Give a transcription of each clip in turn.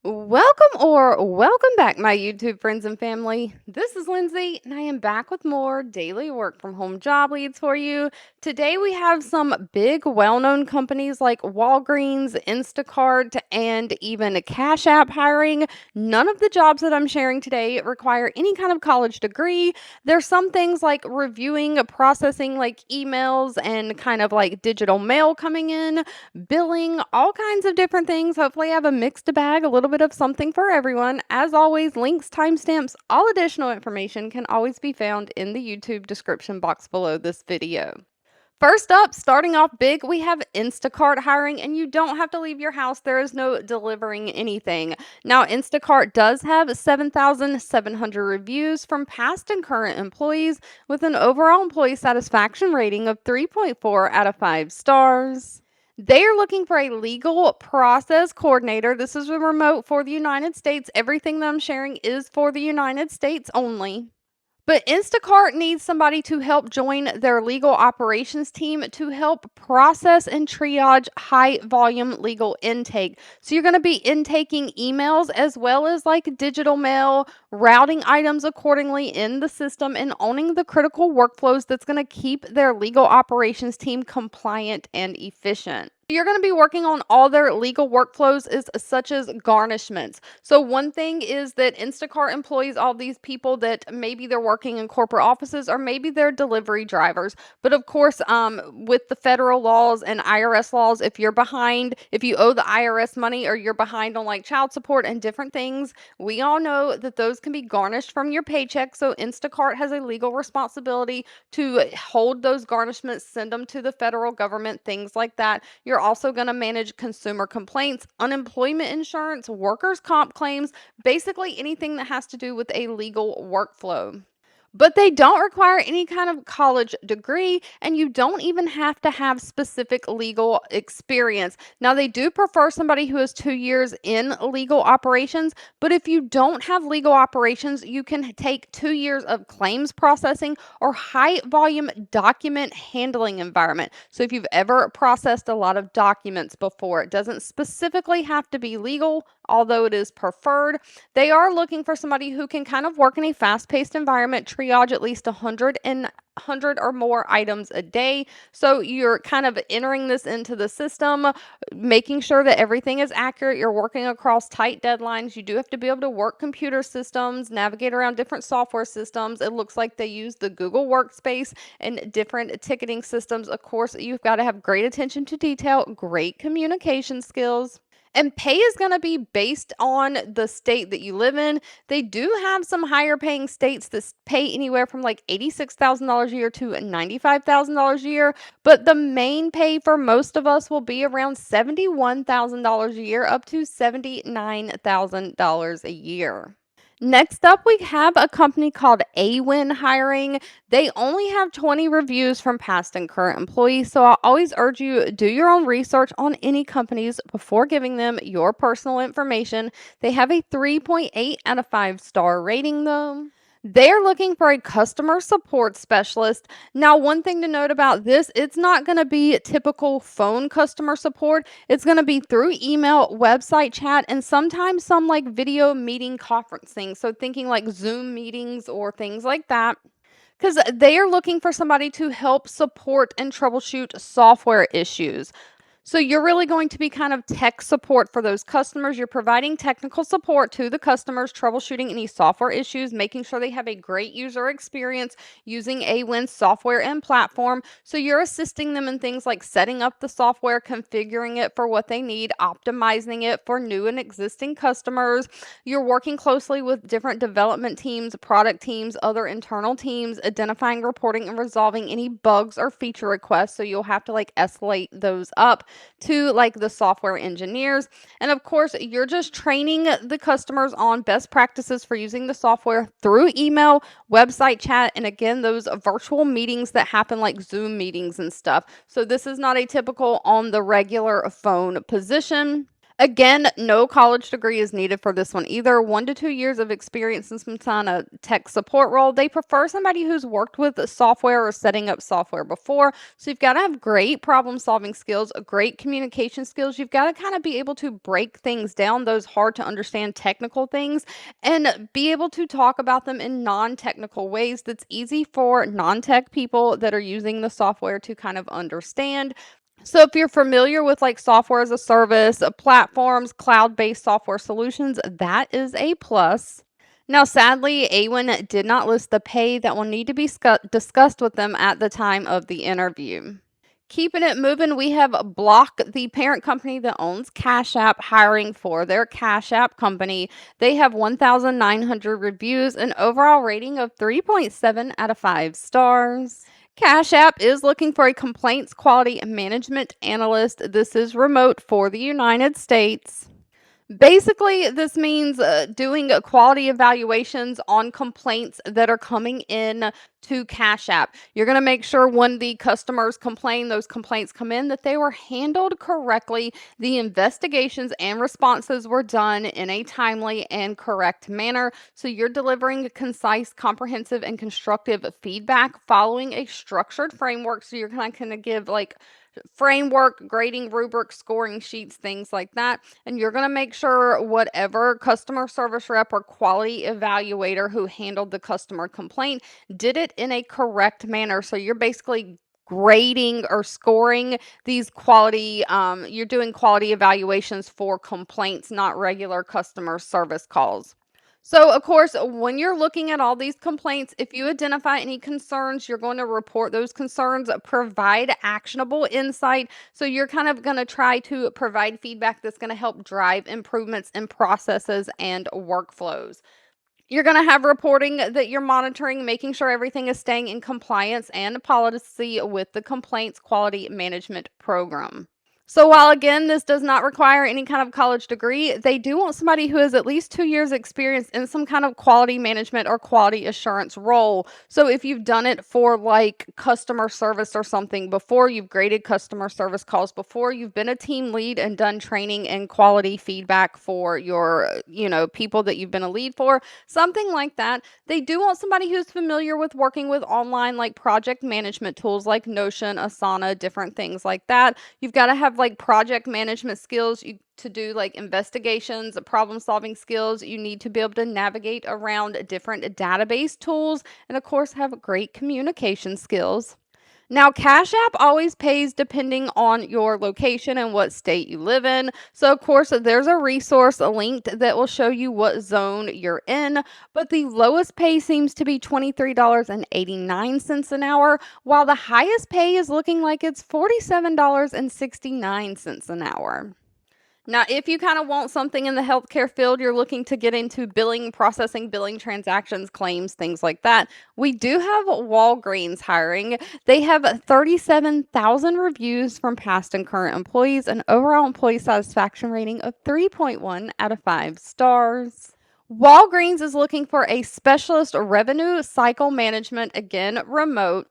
Welcome back, my YouTube friends and family. This is Lindsay, and I am back with more daily work from home job leads for you. Today, we have some big, well known companies like Walgreens, Instacart, and even CashApp hiring. None of the jobs that I'm sharing today require any kind of college degree. There's some things like reviewing, processing like emails, and kind of like digital mail coming in, billing, all kinds of different things. Hopefully, I have a mixed bag, a little bit of something for everyone. As always, links, timestamps, all additional information can always be found in the YouTube description box below this video. First up, starting off big, we have Instacart hiring, and you don't have to leave your house. There is no delivering anything. Now, Instacart does have 7,700 reviews from past and current employees with an overall employee satisfaction rating of 3.4 out of 5 stars. They are looking for a legal process coordinator. This is a remote for the United States. Everything that I'm sharing is for the United States only. But Instacart needs somebody to help join their legal operations team to help process and triage high volume legal intake. So you're going to be intaking emails as well as like digital mail, routing items accordingly in the system, and owning the critical workflows that's going to keep their legal operations team compliant and efficient. You're going to be working on all their legal workflows is such as garnishments. So one thing is that Instacart employs all these people that maybe they're working in corporate offices or maybe they're delivery drivers. But of course, with the federal laws and IRS laws, if you're behind, if you owe the IRS money or you're behind on like child support and different things, we all know that those can be garnished from your paycheck. So Instacart has a legal responsibility to hold those garnishments, send them to the federal government, things like that. You're also going to manage consumer complaints, unemployment insurance, workers' comp claims, basically anything that has to do with a legal workflow. But they don't require any kind of college degree, and you don't even have to have specific legal experience. Now, they do prefer somebody who has 2 years in legal operations, but if you don't have legal operations, you can take 2 years of claims processing or high volume document handling environment. So, if you've ever processed a lot of documents before, it doesn't specifically have to be legal, although it is preferred. They are looking for somebody who can kind of work in a fast-paced environment, triage at least 100 or more items a day. So you're kind of entering this into the system, making sure that everything is accurate. You're working across tight deadlines. You do have to be able to work computer systems, navigate around different software systems. It looks like they use the Google Workspace and different ticketing systems. Of course, you've got to have great attention to detail, great communication skills. And pay is going to be based on the state that you live in. They do have some higher paying states that pay anywhere from like $86,000 a year to $95,000 a year. But the main pay for most of us will be around $71,000 a year up to $79,000 a year. Next up, we have a company called Aiwyn hiring. They only have 20 reviews from past and current employees, so I always urge you do your own research on any companies before giving them your personal information. They have a 3.8 out of 5-star rating though. They're looking for a customer support specialist. Now, one thing to note about this, it's not going to be typical phone customer support. It's going to be through email, website chat, and sometimes some like video meeting conferencing. So, thinking like Zoom meetings or things like that. Because they are looking for somebody to help support and troubleshoot software issues. So you're really going to be kind of tech support for those customers. You're providing technical support to the customers, troubleshooting any software issues, making sure they have a great user experience using Aiwyn's software and platform. So you're assisting them in things like setting up the software, configuring it for what they need, optimizing it for new and existing customers. You're working closely with different development teams, product teams, other internal teams, identifying, reporting, and resolving any bugs or feature requests. So you'll have to like escalate those up to like the software engineers. And of course, you're just training the customers on best practices for using the software through email, website chat, and again, those virtual meetings that happen like Zoom meetings and stuff. So this is not a typical on the regular phone position. Again, no college degree is needed for this one either. 1 to 2 years of experience in some kind of tech support role. They prefer somebody who's worked with software or setting up software before. So you've got to have great problem solving skills, great communication skills. You've got to kind of be able to break things down, those hard to understand technical things, and be able to talk about them in non technical ways that's easy for non tech people that are using the software to kind of understand. So if you're familiar with like software as a service, platforms, cloud-based software solutions, that is a plus. Now, sadly, Aiwyn did not list the pay that will need to be discussed with them at the time of the interview. Keeping it moving, we have Block, the parent company that owns CashApp, hiring for their CashApp company. They have 1,900 reviews, an overall rating of 3.7 out of 5 stars. Cash App is looking for a complaints quality management analyst. This is remote for the United States. Basically, this means doing quality evaluations on complaints that are coming in to Cash App. You're going to make sure when the customers complain, those complaints come in, that they were handled correctly. The investigations and responses were done in a timely and correct manner. So you're delivering concise, comprehensive, and constructive feedback following a structured framework. So you're kind of going to give like framework, grading rubric, scoring sheets, things like that. And you're going to make sure whatever customer service rep or quality evaluator who handled the customer complaint did it in a correct manner. So you're basically grading or scoring these you're doing quality evaluations for complaints, not regular customer service calls. So, of course, when you're looking at all these complaints, if you identify any concerns, you're going to report those concerns, provide actionable insight. So, you're kind of going to try to provide feedback that's going to help drive improvements in processes and workflows. You're going to have reporting that you're monitoring, making sure everything is staying in compliance and policy with the complaints quality management program. So while again, this does not require any kind of college degree, they do want somebody who has at least 2 years experience in some kind of quality management or quality assurance role. So if you've done it for like customer service or something before, you've graded customer service calls before, you've been a team lead and done training and quality feedback for your, people that you've been a lead for, something like that. They do want somebody who's familiar with working with online like project management tools like Notion, Asana, different things like that. You've got to have like project management skills to do like investigations, problem solving skills. You need to be able to navigate around different database tools and, of course, have great communication skills. Now, Cash App always pays depending on your location and what state you live in. So, of course, there's a resource linked that will show you what zone you're in. But the lowest pay seems to be $23.89 an hour, while the highest pay is looking like it's $47.69 an hour. Now, if you kind of want something in the healthcare field, you're looking to get into billing, processing billing transactions, claims, things like that. We do have Walgreens hiring. They have 37,000 reviews from past and current employees, an overall employee satisfaction rating of 3.1 out of 5 stars. Walgreens is looking for a specialist revenue cycle management, again, remote.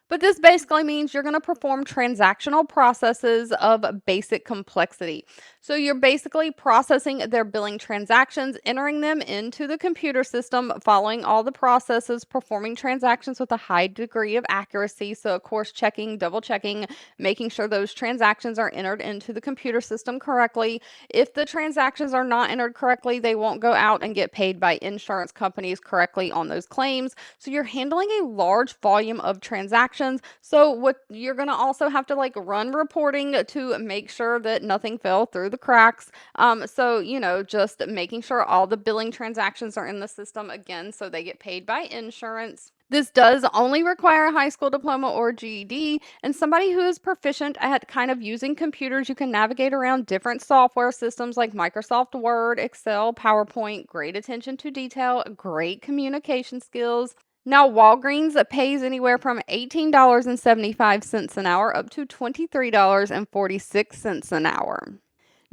But this basically means you're going to perform transactional processes of basic complexity. So you're basically processing their billing transactions, entering them into the computer system, following all the processes, performing transactions with a high degree of accuracy. So, of course, checking, double checking, making sure those transactions are entered into the computer system correctly. If the transactions are not entered correctly, they won't go out and get paid by insurance companies correctly on those claims. So you're handling a large volume of transactions. So what you're going to also have to like run reporting to make sure that nothing fell through the cracks. Just making sure all the billing transactions are in the system again, so they get paid by insurance. This does only require a high school diploma or GED and somebody who is proficient at kind of using computers. You can navigate around different software systems like Microsoft Word, Excel, PowerPoint, great attention to detail, great communication skills. Now, Walgreens pays anywhere from $18.75 an hour up to $23.46 an hour.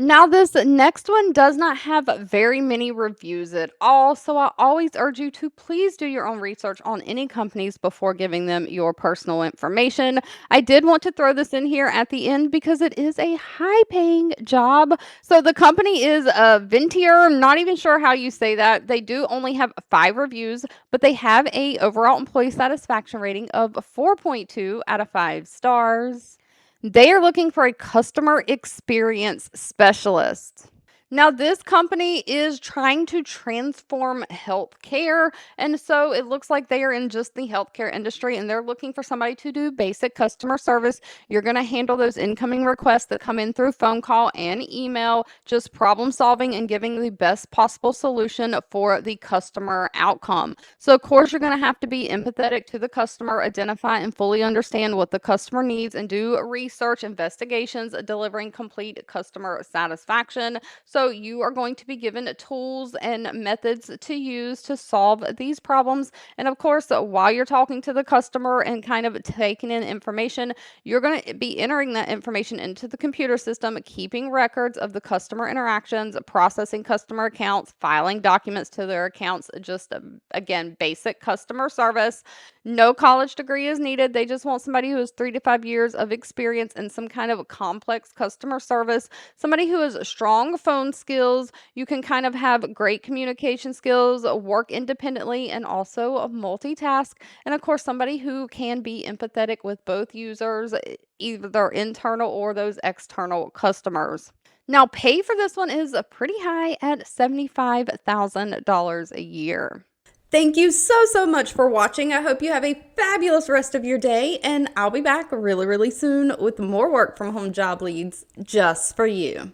Now, this next one does not have very many reviews at all, so I always urge you to please do your own research on any companies before giving them your personal information. I did want to throw this in here at the end because it is a high paying job. So, the company is Ventuer. I'm not even sure how you say that. They do only have 5 reviews, but they have a overall employee satisfaction rating of 4.2 out of 5 stars. They are looking for a customer experience specialist. Now, this company is trying to transform healthcare. And so it looks like they are in just the healthcare industry and they're looking for somebody to do basic customer service. You're going to handle those incoming requests that come in through phone call and email, just problem solving and giving the best possible solution for the customer outcome. So, of course, you're going to have to be empathetic to the customer, identify and fully understand what the customer needs, and do research investigations, delivering complete customer satisfaction. So, you are going to be given tools and methods to use to solve these problems. And of course, while you're talking to the customer and kind of taking in information, you're going to be entering that information into the computer system, keeping records of the customer interactions, processing customer accounts, filing documents to their accounts. Just again, basic customer service. No college degree is needed. They just want somebody who has 3 to 5 years of experience in some kind of complex customer service, somebody who has strong phone skills. You can kind of have great communication skills, work independently, and also multitask. And of course, somebody who can be empathetic with both users, either internal or those external customers. Now, pay for this one is pretty high at $75,000 a year. Thank you so much for watching. I hope you have a fabulous rest of your day, and I'll be back really soon with more work from home job leads just for you.